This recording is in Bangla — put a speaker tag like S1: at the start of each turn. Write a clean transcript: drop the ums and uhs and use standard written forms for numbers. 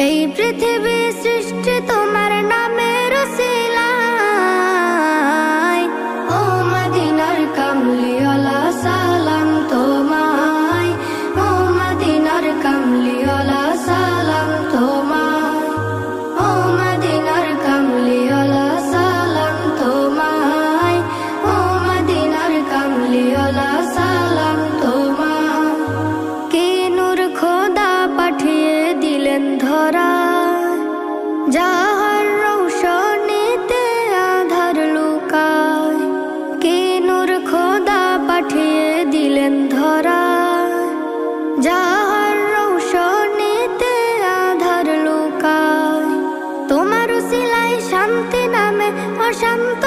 S1: এই পৃথিবী সৃষ্টি তোমার নামের উসিলায়। ও মদিনার কামলিওয়ালা সালাম তোমায়, ও মদিনার কামলিওয়ালা সালাম তোমায়, ও মদিনার কামলিওয়ালা সালাম তোমায়, ও মদিনার কামলিওয়ালা সালাম তোমায়। কে নূর খোদা পাঠিয়ে দিলেন ধরা, যাহার রৌশনীতে আধার লুকায়। কে নূর খোদা পাঠিয়ে দিলেন ধরা, যাহার রৌশনীতে আধার লুকায়। তোমার উসিলায় শান্তি নামে অশান্ত